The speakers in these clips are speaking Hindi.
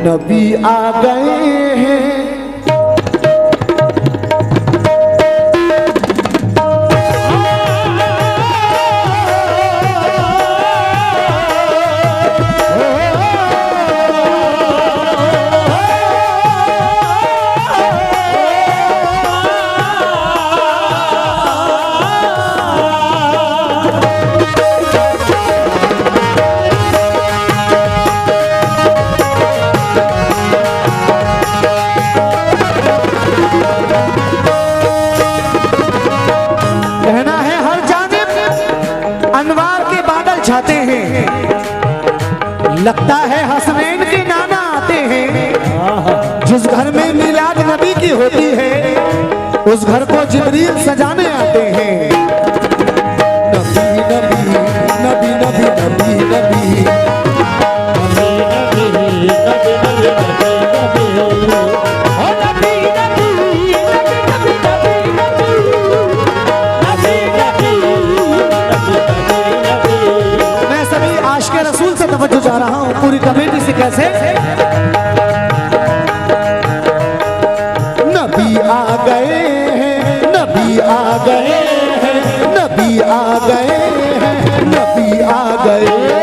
नबी आ गए हैं। छाते हैं, लगता है हसनैन के नाना आते हैं। जिस घर में मिलाद नबी की होती है उस घर को जिब्रील सजाने आते हैं। नबी नबी नबी नबी नबी नबी तवज्जो जा रहा हूँ पूरी कमेटी से। कैसे नबी आ गए हैं, नबी आ गए हैं, नबी आ गए हैं, नबी आ गए हैं।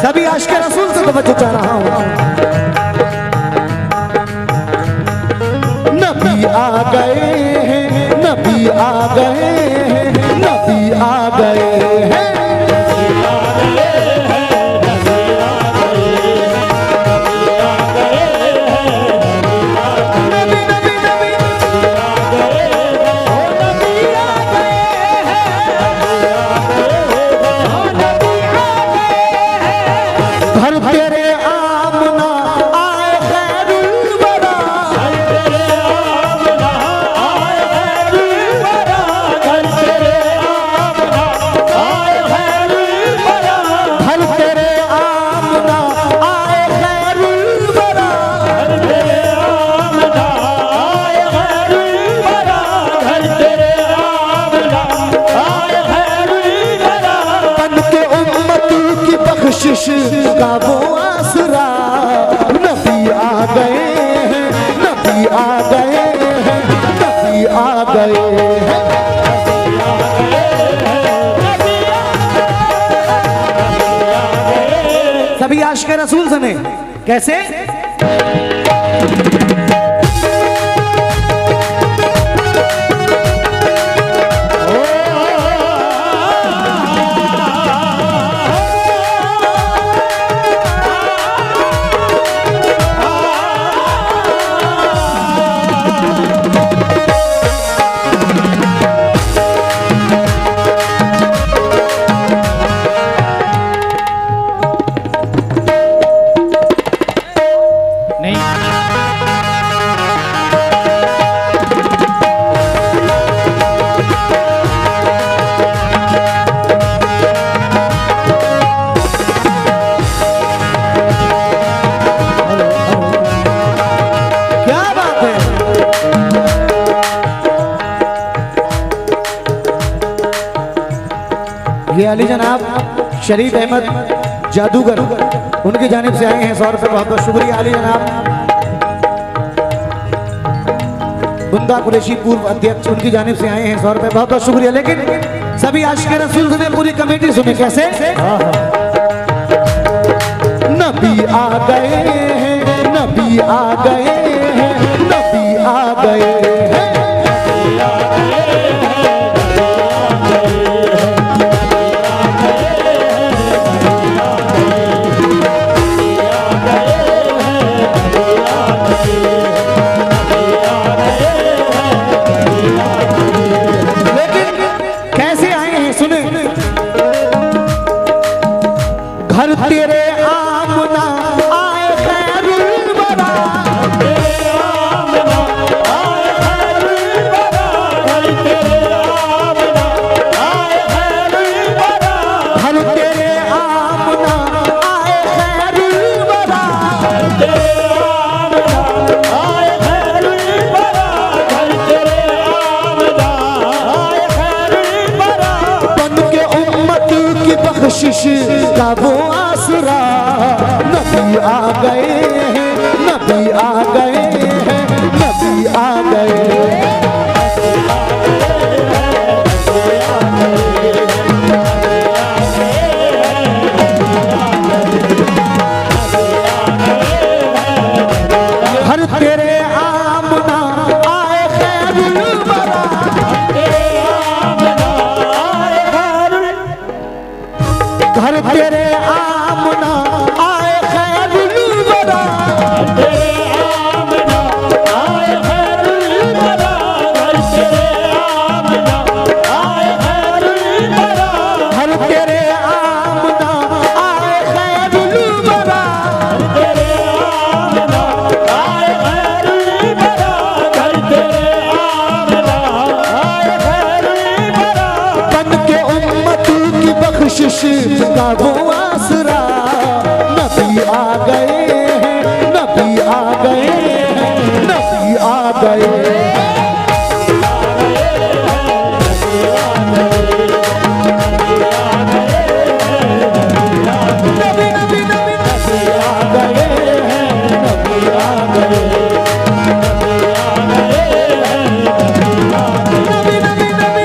सभी आशिक़ रसूल से तवज्जो चाह रहा हूँ। नबी आ गए हैं, नबी आ गए हैं, नबी आ गए हैं। का वो आसरा नबी आ गए हैं, नबी आ गए हैं, नबी आ गए हैं। सभी आशिक़ रसूल सुने कैसे। ये अली जनाब शरीफ अहमद जादूगर उनकी जानिब से आए हैं 100 रुपये। बहुत बहुत शुक्रिया अली जनाब। बुंदा कुरैशी पूर्व अध्यक्ष उनकी जानिब से आए हैं 100 रुपये। बहुत बहुत शुक्रिया। लेकिन सभी आशिक़ रसूल सुने पूरी कमेटी सुने कैसे। नबी आ गए हैं, नबी आ गए हैं, नबी आ गए हैं। घर तेरे आमना आए खैरुल वरा, तेरे तेरे आमना आए खैरुल वरा, घर तेरे आमना आए खैरुल वरा, घर तेरे आमना आए खैरुल वरा, बन के उम्मत की बख्शिश का वो आसरा, नबी आ गए हैं, नबी आ गए हैं, नबी आ गए। नबी नबी नबी नबी आ गए हैं, नबी आ गए। नबी नबी नबी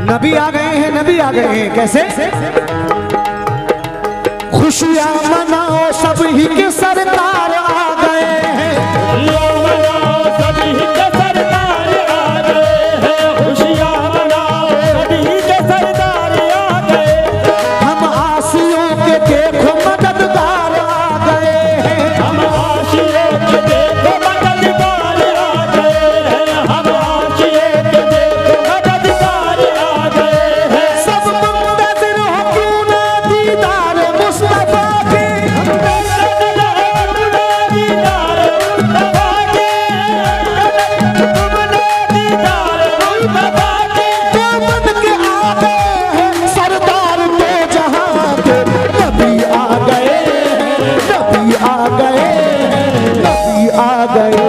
नबी आ गए हैं, नबी आ गए हैं। कैसे? खुशियां मनाओ सब ही के सरकार आ गए हैं, हम आसियों के देखो मददगार आ गए हैं, सब मुंतज़िर हो क्यों ना दीदार मुस्तफा के, बन के आ गए हैं सरदार तो जहां के, नबी आ गए हैं, नबी आ गए हैं, नबी आ गए।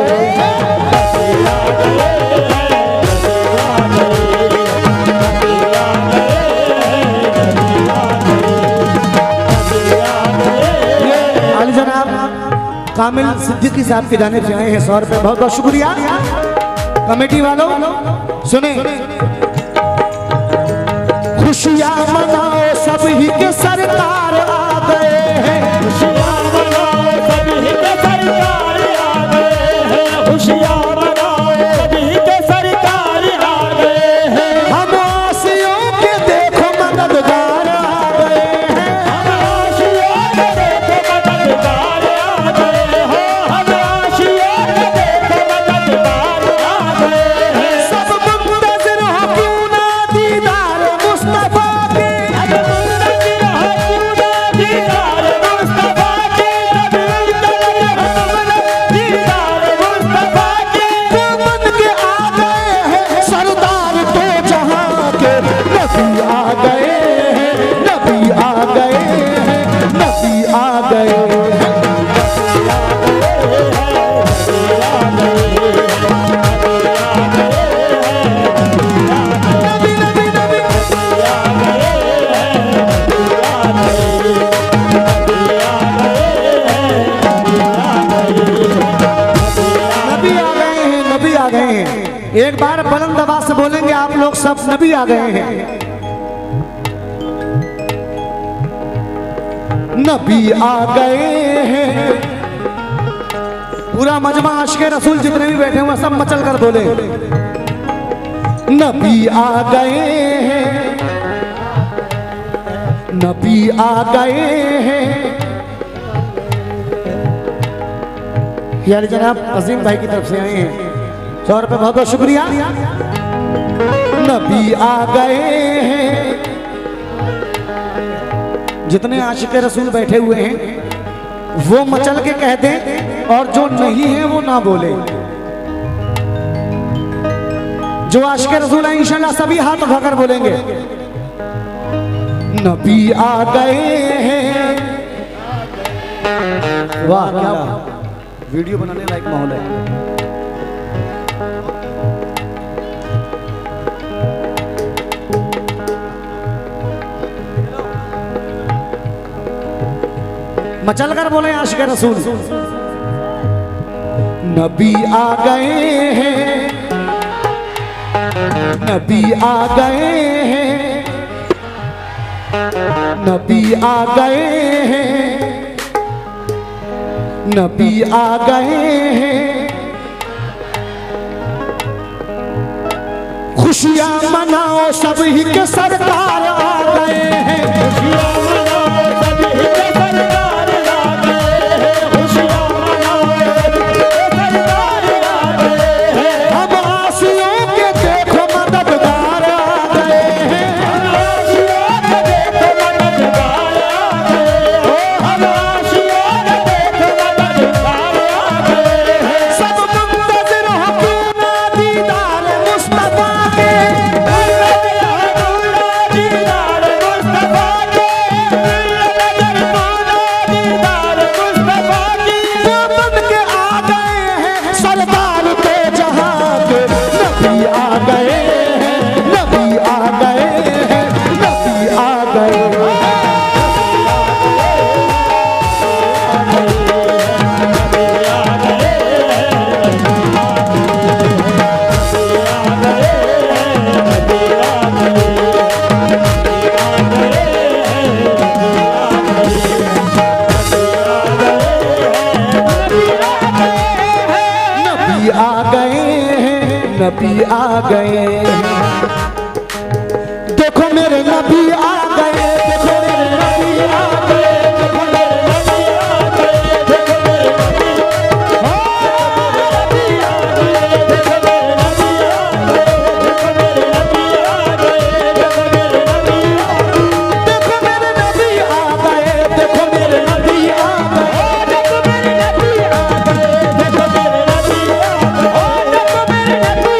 अली जनाब कामिल सिद्दीकी साहब की जानिब से आए हैं 100 रुपए, बहुत बहुत शुक्रिया। कमेटी वालों सुने, खुशियां मनाओ सब ही के सरकार आ गए हैं, हम आसियों के देखो मददगार आ गए हैं, सब मुंतज़िर हो क्यों ना दीदार मुस्तफा के, बन के आ गए हैं सरदार तो जहां के, नबी आ गए हैं, नबी आ गए हैं, नबी आ गए हैं। नबी नबी नबी नबी आ गए हैं, नबी आ गए हैं। एक बार बुलंद आवाज से बोलेंगे आप लोग सब, नबी आ गए हैं, नबी आ गए हैं। पूरा मजमा आशिक़े रसूल जितने भी बैठे हुए सब मचल कर बोले, नबी आ गए हैं, नबी आ गए हैं। यार जनाब अजीम भाई की तरफ से आए हैं 100 रुपए, बहुत बहुत शुक्रिया। नबी आ गए हैं, जितने आशिक़े रसूल बैठे हुए हैं वो मचल के कह दें, और जो नहीं है वो ना बोले। जो आशिक़े रसूल हैं इंशाल्लाह सभी हाथ उठाकर बोलेंगे, नबी आ गए हैं। वाह क्या वीडियो बनाने लायक माहौल है। मचल कर बोले आशिक रसूल। नबी आ गए हैं, नबी आ गए हैं, नबी आ गए हैं, नबी आ गए हैं। खुशियां मनाओ सभी के सरकार आ गए हैं, खुशियां मनाओ सभी के सरकार आ गए हैं, खुशियां मनाओ सभी के सरकार आ गए हैं। हम आसियों के देखो मददगार आ गए हैं, हम आसियों के देखो मददगार आ गए हैं, हम आसियों के देखो मददगार आ गए हैं। सब मुंतज़िर हो क्यों ना दीदार मुस्तफा के, दीदार मुस्तफा के, नजर मानो दीदार मुस्तफा की। वो बन के आ गए हैं सरदार के जहां के, नबी आ गए हैं, नबी आ गए हैं, नबी आ गए हैं। नबी आ गए हैं, नबी आ गए हैं। देखो मेरे नबी आ गए, देखो मेरे नबी आ गए, देखो मेरे नबी आ गए, देखो मेरे नबी आ गए, देखो मेरे नबी आ गए, देखो मेरे नबी आ गए, देखो मेरे नबी आ गए, देखो मेरे नबी आ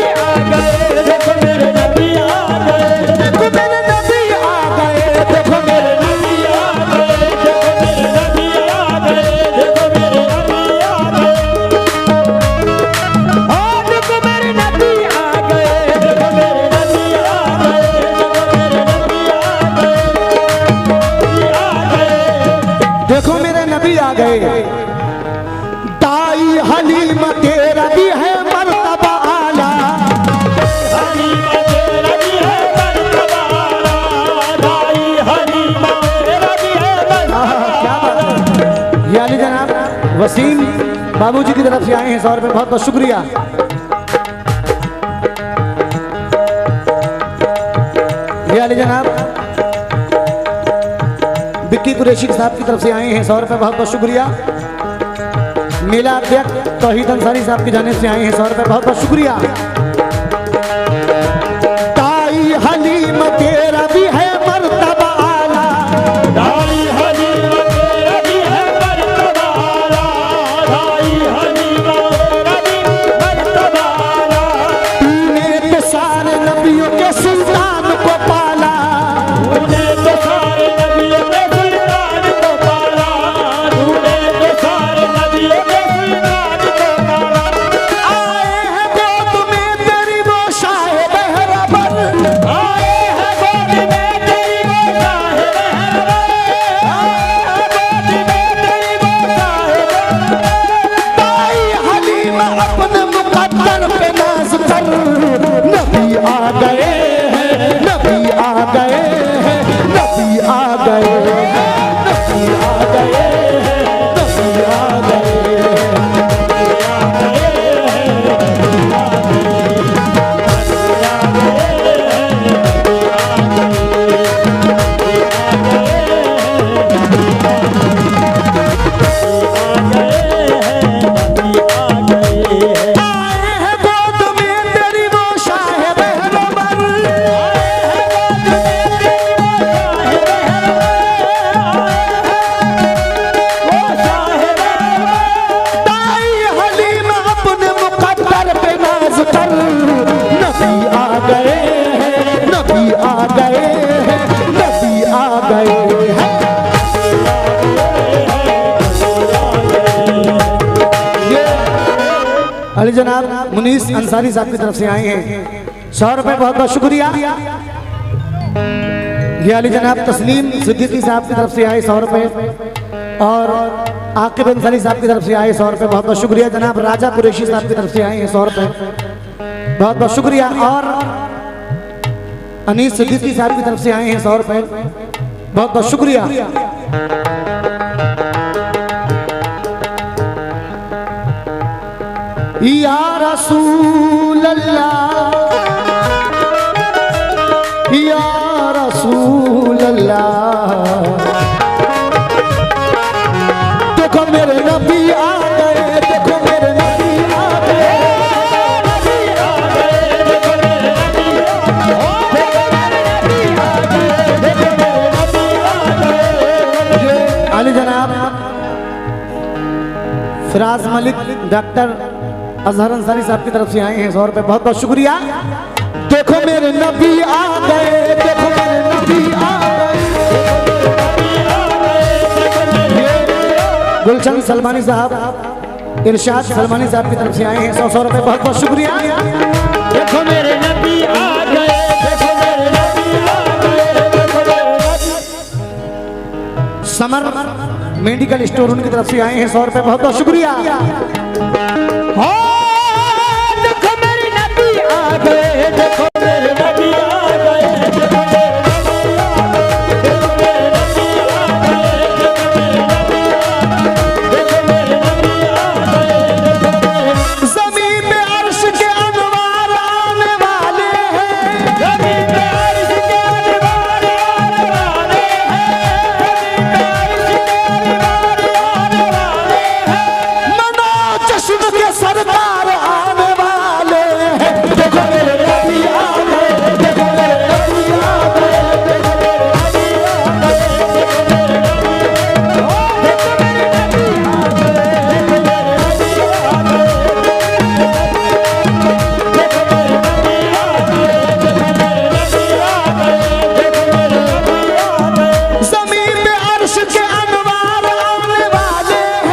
गए, देखो मेरे नबी आ गए, देखो मेरे नबी आ गए, देखो मेरे नबी आ गए, देखो मेरे नबी आ गए, देखो मेरे नबी आ गए, देखो मेरे नबी आ गए, देखो मेरे नबी आ गए, देखो मेरे नबी आ गए, देखो मेरे नबी आ गए, देखो मेरे नबी आ गए, देखो मेरे नबी आ गए। दाई हलीमा तेरा भी है मर्तबा आला, हलीमा तेरा भी है मर्तबा आला, दाई हलीमा तेरा भी है मर्तबा आला। क्या बात है। ये अली जनाब वसीम बाबूजी की तरफ से आए हैं 100 रुपए, बहुत बहुत शुक्रिया। ये अली जनाब विक्की कुरैशी साहब की तरफ से आए हैं 100 रुपए, बहुत बहुत शुक्रिया। मेला अध्यक्ष तौहीद अंसारी साहब की जानिब से आए हैं 100 रुपए, बहुत बहुत शुक्रिया। ताई हलीम तेरा भी है मर्तबा आला, ताई हलीम तेरा भी है मर्तबा आला, ताई हलीम तेरा भी मर्तबा आला। तूने तो सारे नबियों के सुल्तान को पाला, तूने तो सारे नबियों के सुल्तान को पाला, तूने तो सारे नबियों के सुल्तान को पाला। आए हैं गोद में तेरी वो शाह बहरबर, आए हैं गोद में तेरी वो शाह बहरबर, आए हैं गोद में तेरी वो शाह बहरबर। ताई हलीमा अपने मुकद्दर पे नाज कर, नबी आ गए हैं, नबी आ गए हैं, नबी आ गए हैं, नबी आ गए हैं, नबी आ गए हैं, आए हैं गोद में तेरी वो शाह बहरबर, आए हैं गोद में तेरी वो शाह बहरबर, वो शाह बहरबर। ताई हलीमा अपने मुकद्दर पे नाज कर, नबी आ गए हैं, नबी आ गए हैं, नबी आ गए हैं। ये अली जनाब मुनीस अंसारी साहब की तरफ से आए हैं 100 रुपए, बहुत बहुत शुक्रिया। ये अली जनाब तस्लीम सिद्दीकी साहब की तरफ से आए 100 रुपए, और आकिब अंसारी साहब की तरफ से आए 100 रुपये, बहुत बहुत शुक्रिया। जनाब राजा कुरैशी साहब की तरफ से आए हैं 100 रुपये, बहुत बहुत शुक्रिया। और अनीस सिद्दीकी साहब की तरफ से आए हैं 100 रुपये, बहुत बहुत शुक्रिया। या रसूल अल्लाह, या रसूल अल्लाह, देखो मेरे नबी आ गए, देखो मेरे नबी आ गए, नबी आ गए, देखो मेरे नबी आ गए, देखो मेरे नबी आ गए। अली जनाब फिराज मलिक डॉक्टर अजहर अंसारी साहब की तरफ से आए हैं 100 रुपये, बहुत बहुत शुक्रिया। देखो मेरे नबी आ गए, देखो मेरे नबी आ गए। गुलशन सलमानी साहब, इरशाद सलमानी साहब की तरफ से आए हैं 100 रुपये, बहुत बहुत शुक्रिया। देखो मेरे नबी आ गए, देखो मेरे नबी आ गए, देखो मेरे नबी। समर मेडिकल स्टोर उनकी तरफ से आए हैं 100 रुपये, बहुत बहुत शुक्रिया। देखो मेरे नबी आ गए, देखो मेरे नबी आ गए, देखो मेरे नबी आ गए, देखो मेरे नबी आ गए, देखो मेरे नबी आ गए, देखो मेरे। ज़मीन पे अर्श के अनवार आने वाले हैं, ज़मीन पे अर्श के अनवार आने वाले हैं, ज़मीन पे अर्श के अनवार आने वाले हैं, मनो चश्म के सरदार आने वाले हैं। देखो मेरे नबी आ गए, देखो मेरे नबी आ गए, देखो मेरे नबी आ गए, देखो मेरे नबी आ गए, देखो मेरे नबी आ गए, देखो मेरे नबी आ गए, देखो मेरे नबी आ गए, देखो मेरे नबी आ गए, देखो मेरे नबी आ गए। ज़मीन पे अर्श के अनवार आने वाले हैं,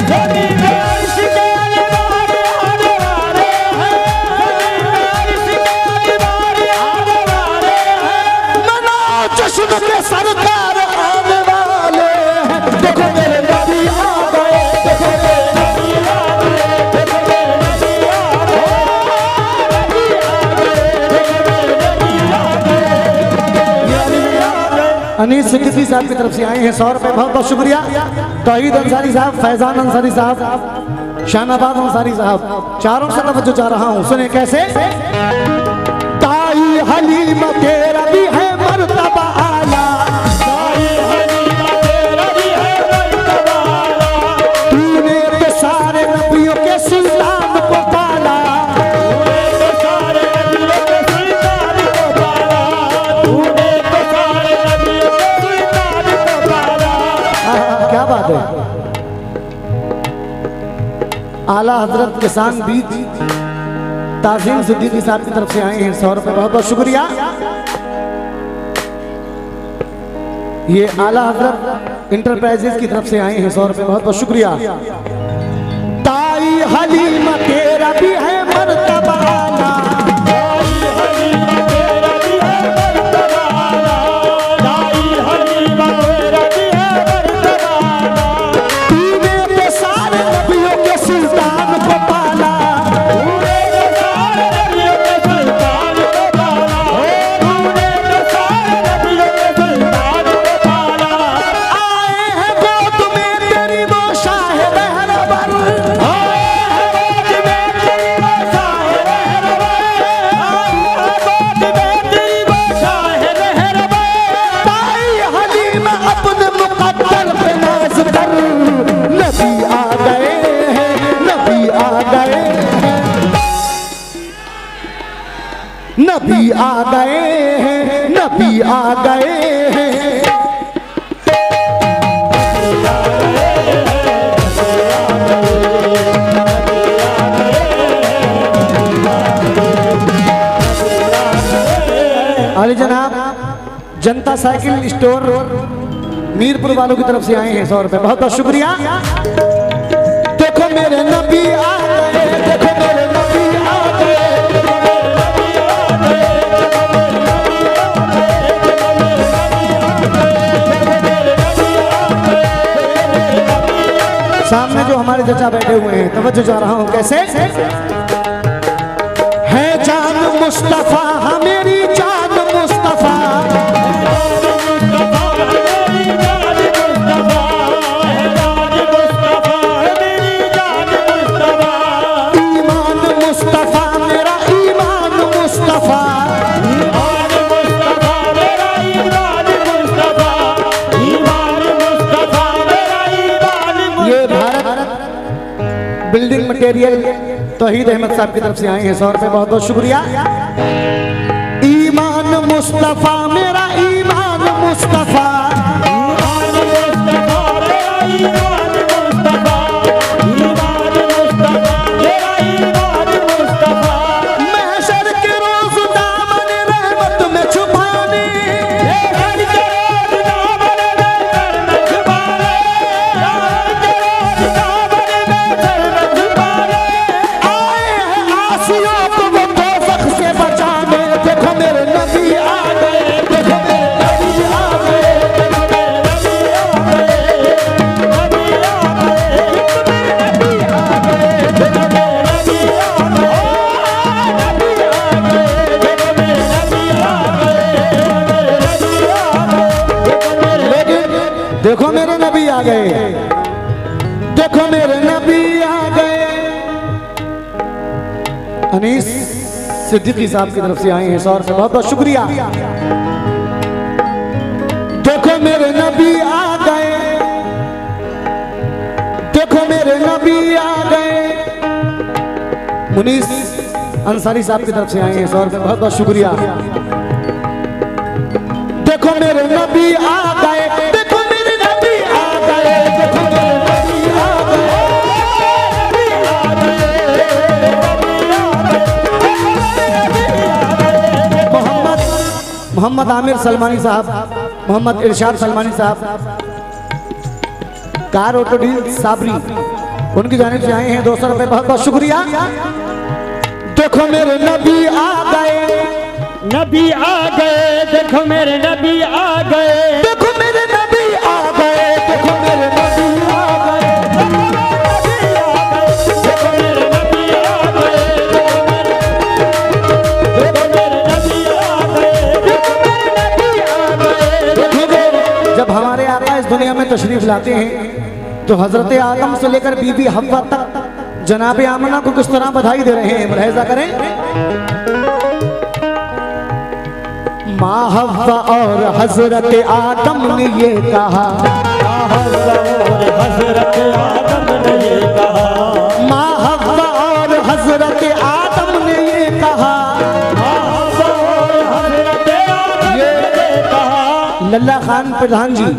ज़मीन पे अर्श के अनवार आने वाले हैं, ज़मीन पे अर्श के अनवार आने वाले हैं, मनो चश्म के सरकार आने वाले हैं। देखो मेरे नबी आ गए, देखो मेरे नबी आ गए, देखो मेरे नबी आ गए, नबी आ गए, देखो मेरे नबी आ गए, नबी आ गए। अनीस सिद्दीकी साहब की तरफ से आए हैं 100 रुपये, बहुत बहुत शुक्रिया। तौहीद अंसारी साहब, फैजान अंसारी साहब, शानाबाद अंसारी साहब, चारों से तवज्जो चाह रहा हूँ, सुने कैसे। ताई हलीमा तेरा भी है मर्तबा आला, ताई हलीमा तेरा भी है मर्तबा आला, तूने तो सारे नबियों के सुल्तान को पाला, तूने तो सारे नबियों के सुल्तान को पाला, तूने तो सारे नबियों के सुल्तान को पाला। क्या बात है। आला हजरत किसान बीज ताज़ीम सिद्दीकी साहब की तरफ से आए हैं 100 रुपये, बहुत बहुत शुक्रिया। ये आला हजरत इंटरप्राइजेस की तरफ से आए हैं 100 रुपये, बहुत बहुत शुक्रिया। ताई हलीमा तेरा भी है मर्तबा आला, ताई हलीमा तेरा भी है मर्तबा आला, ताई हलीमा तेरा भी है मर्तबा आला, तूने तो सारे नबियों के सुल्तान को पाला, तूने तो सारे नबियों के सुल्तान को पाला, तूने तो सारे नबियों के सुल्तान को पाला। आए हैं गोद में तेरी वो शाह रहबर, आए हैं गोद में तेरी वो शाह रहबर, आए हैं गोद में तेरी वो शाह रहबर। ताई हलीमा अपने मुकद्दर पे नाज कर, नबी आ गए हैं, नबी आ गए हैं, नबी आ गए हैं, नबी आ गए हैं। अली जनाब जनता साइकिल स्टोर मीरपुर वालों की तरफ से आए हैं 100 रुपये, बहुत बहुत शुक्रिया। देखो मेरे नबी आ गए, देखो मेरे नबी आ गए, देखो मेरे नबी आ गए, देखो मेरे नबी आ गए, देखो मेरे नबी आ गए, देखो मेरे नबी आ गए, देखो मेरे हमारे चचा बैठे हुए हैं, तवज्जो जा रहा हूँ कैसे है। जान मुस्तफा मेरी जान मुस्तफा, ईमान मुस्तफा मेरा ईमान मुस्तफा, बिल्डिंग मटेरियल तौहीद अहमद साहब की तरफ से आए हैं, 100 रुपए बहुत बहुत शुक्रिया। ईमान मुस्तफा मेरा ईमान मुस्तफा, महशर के रोज दामन रहमत में छुपाने, देखो मेरे नबी आ गए, देखो मेरे नबी आ गए। अनीस सिद्दीकी साहब की तरफ से आए हैं, 100 रुपए बहुत बहुत शुक्रिया। देखो मेरे नबी आ गए, देखो मेरे नबी आ गए। मुनीस अंसारी साहब की तरफ से आए हैं, 100 रुपए बहुत बहुत शुक्रिया। देखो मेरे नबी आ गए, देखो मेरे नबी आ गए, देखो मेरे नबी आ गए। मोहम्मद आमिर सलमानी साहब, मोहम्मद इरशाद सलमानी साहब, कार ऑटो डील साबरी, उनकी जानिब से आए हैं, 200 रुपए बहुत बहुत शुक्रिया। देखो मेरे नबी आ गए, नबी आ गए, देखो मेरे नबी आ गए, देखो मेरे नबी आ गए, देखो मेरे नबी आ गए, देखो मेरे नबी आ गए, देखो मेरे नबी आ गए, देखो मेरे। जब हमारे आका इस दुनिया में तशरीफ लाते हैं तो हजरत आदम से लेकर बीबी हव्वा तक जनाब आमना को किस तरह बधाई दे रहे हैं, मुलाहिजा करें। माँ हव्वा और हजरत आदम ने ये कहा, हजरत आदम ने ये कहा, माँ हव्वा और हजरत आदम ने ये कहा, लल्ला खान प्रधान जी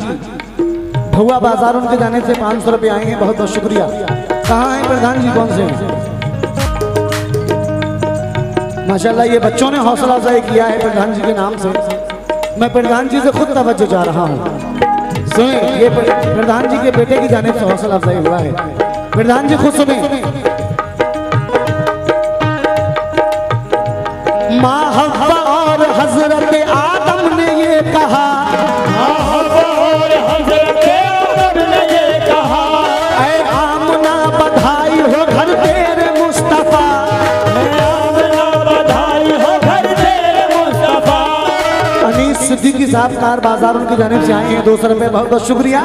भुआ बाजार, उनके जाने से 500 रुपए आए हैं, बहुत बहुत शुक्रिया। कहाँ हैं प्रधान जी, कौन से? माशाल्लाह ये बच्चों ने हौसला अफजाई किया है प्रधान जी के नाम से। मैं प्रधान जी से खुद तवज्जो चाह रहा हूँ, सुने, ये प्रधान जी के बेटे की जानिब से हौसला अफजाई हुआ है। प्रधान जी खुद सुने। माँ हव्वा और हजरत आदम ने ये कहा, सिद्दीकी साहब कार बाजार, उनकी जानिब से आए हैं, 200 रुपए बहुत बहुत शुक्रिया।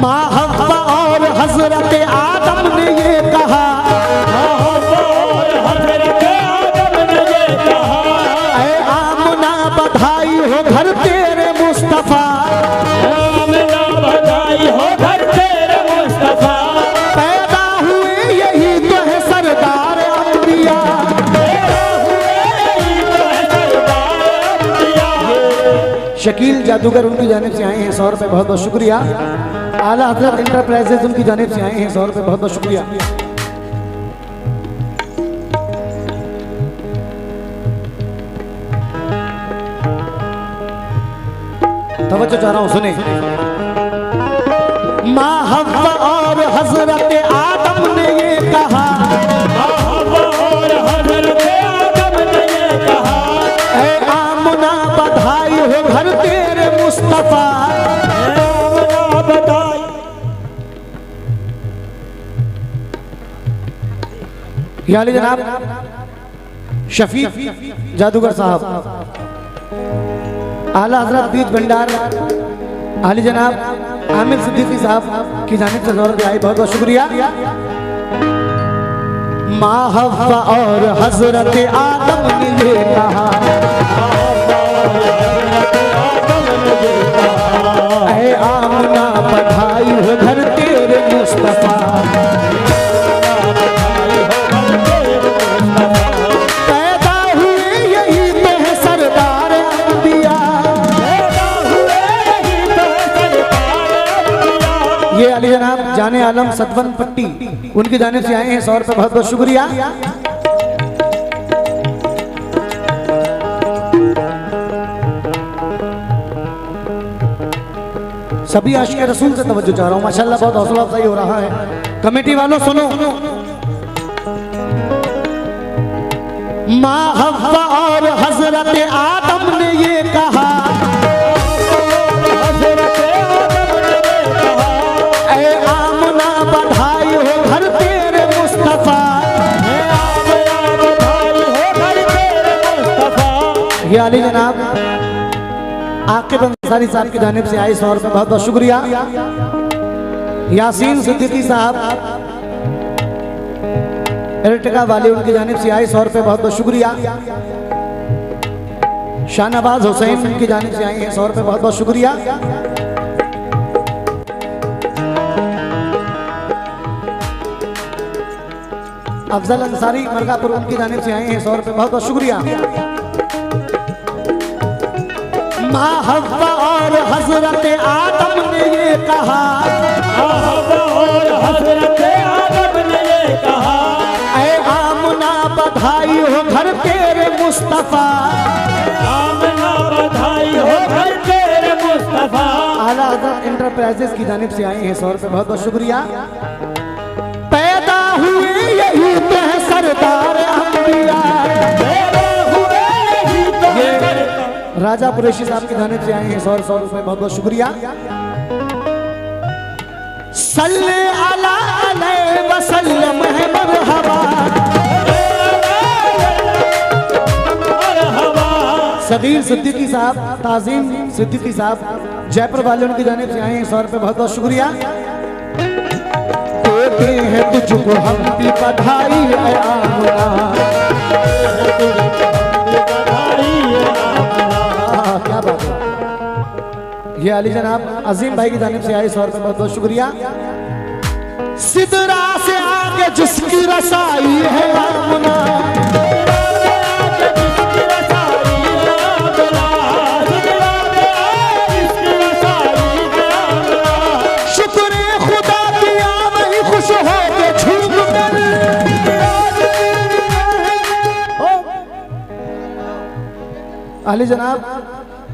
माँ हव्वा और हजरत आदम ने ये कहा, ऐ आमना बधाई हो घर तेरे मुस्तफा, बधाई हो घर तेरे मुस्तफा, पैदा हुए यही तो है सरदार अंबिया। शकील जादूगर उनकी जानिब से आए हैं, 100 रुपए बहुत बहुत शुक्रिया। आला हजरत इंटरप्राइजेज उनकी जानिब से आए हैं, 100 रुपए बहुत बहुत शुक्रिया। तवज्जो चाह रहा हूं, सुने। माँ हव्वा और हजरत आदम ने ये कहा, बधाई हो घर तेरे मुस्तफा, याली जनाब शफीक जादूगर साहब, आला हजरत बीज भंडार आली जनाब आमिर सिद्दीकी साहब की जानिब से ज़रूरत आई, बहुत बहुत शुक्रिया। माँ हव्वा और हजरत आदम ने ये कहा, ऐ आमना बधाई हो घर तेरे मुस्तफा, पैदा हुए यही तो है सरदार अंबिया। ये अली जनाब जाने आलम सतवन पट्टी उनकी जानिब से आए हैं 100 रुपये, बहुत बहुत शुक्रिया। सभी आशिक रसूल से तवज्जो चाह रहा हूँ, माशाल्लाह बहुत हौसला अफजाई हो रहा है। कमेटी वालों सुनो, माँ हव्वा और हजरत आदम ने ये कहा, ऐ आमना बधाई हो घर तेरे मुस्तफा, ये अली जनाब आकिब अंसारी साहब की जानिब से आई 100 रुपये, बहुत बहुत शुक्रिया। यासीन सिद्दीकी साहब एर्टिगा वाले उनकी जानिब से आई 100 रुपये, बहुत बहुत शुक्रिया। शाहनवाज हुसैन उनकी जानिब से आई हैं 100 रुपये, बहुत बहुत शुक्रिया। अफजल अंसारी मरगापुर उनकी जानिब से आए हैं 100 रुपये, बहुत बहुत शुक्रिया। माँ हव्वा और हजरत आदम ने ये कहा, ऐ आमना बधाई हो घर तेरे मुस्तफा, आला हज़रत इंटरप्राइजेस की जानिब से आए हैं 100 रुपये, बहुत बहुत शुक्रिया। पैदा हुए यही तो है सरदार अंबिया, राजा कुरैशी साहब की जानिब से आए हैं 100 रुपये, बहुत बहुत शुक्रिया। सल्ले अला अलैहि वसल्लम है मरहबा, सगीर सिद्दीकी साहब, ताजीम सिद्दीकी साहब जयपुर वाले उनकी जानिब से आए हैं 100 रुपये, बहुत बहुत शुक्रिया। देते हैं तुझको हम भी बधाई है आमना, क्या बात है। ये अली जनाब अजीम भाई की जानिब से आए 100 रुपये, बहुत बहुत शुक्रिया। सिदरा से आगे जिसकी रसाई है आमना, शुक्र खुदा किया वही खुश हो के झूम कर, अली जनाब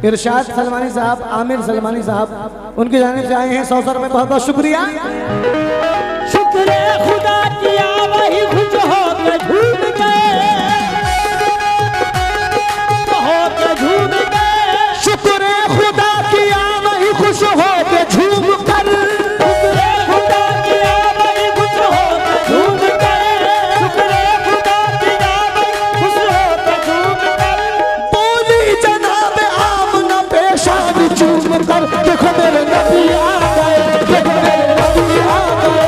इरशाद सलमानी साहब, आमिर सलमानी साहब उनकी जानिब से आए हैं 100 रुपये, बहुत बहुत शुक्रिया। शुक्र खुदा किया वही खुश हो के झूम गए, शुक्र खुदा किया वही खुश हो के झूम कर, देखो मेरे नबी आ गए, देखो मेरे नबी आ गए,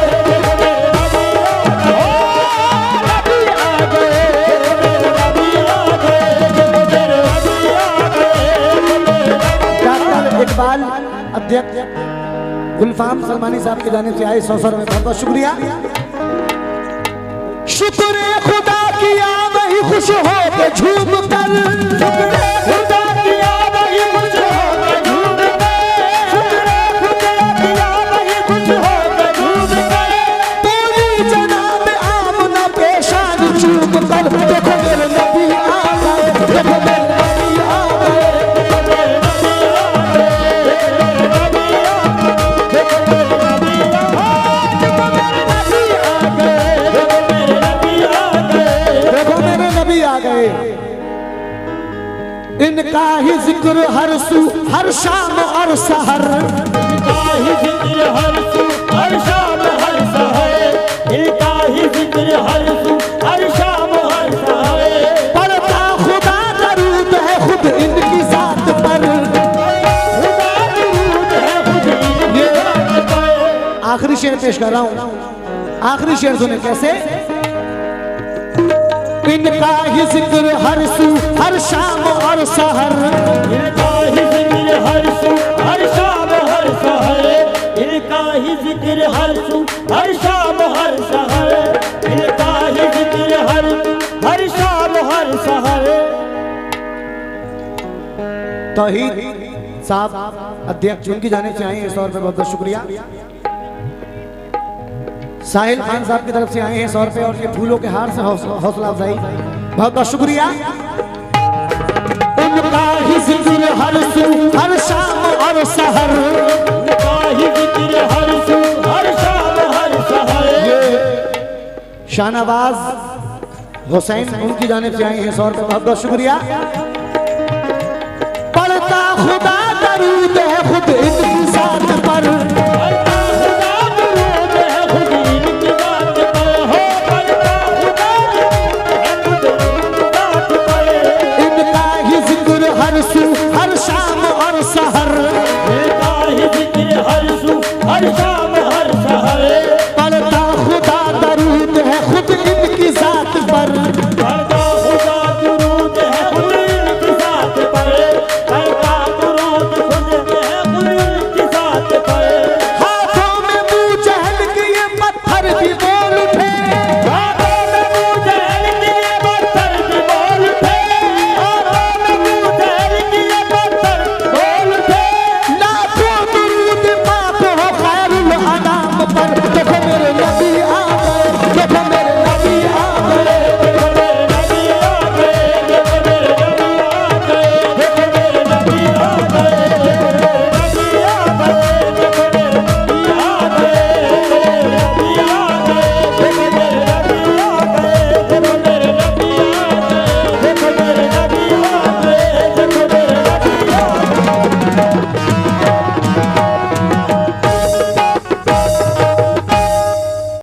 डॉक्टर इकबाल अध्यक्ष गुलफाम सलमानी साहब की जानिब से आए 100 रुपये, बहुत बहुत शुक्रिया। शुक्र खुदा किया वही खुश हो के झूम कर, खुदा किया वही खुश हो के झूम कर, पूरी जनाब आमना पेशान चूम कर, देखो मेरे नबी आ गए, देखो मेरे नबी आ गए, देखो मेरे नबी आ गए। इनका ही जिक्र हर सू हर शाम और सहर, इनका ही जिक्र हर सू हर शाम हर सहर, इनका ही जिक्र हर सू हर शाम पेश कर रहा हूं। आखिरी शेर सुने कैसे। इनका ही जिक्र हर सू हर शाम और सहर, इनका ही जिक्र हर सू हर शाम हर सहर, इनका ही जिक्र हर सू हर शाम हर सहर, इनका ही जिक्र हर शाम हर सहर। तौहीद साहब अध्यक्ष उनकी जानिब से आए हैं 100 रुपए, बहुत बहुत शुक्रिया। साहिल खान साहब की तरफ से आए हैं 100 रुपए और ये फूलों के हार से हौसला अफजाई, बहुत बहुत शुक्रिया। उनका ही जिक्र हर सू हर शाम और सहर, उनका ही जिक्र हर सू हर शाम हर सहर। शाहनवाज हुसैन उनकी जानिब से आए हैं 100 रुपए, बहुत बहुत शुक्रिया। पढ़ता खुदा दरूद है खुद इनकी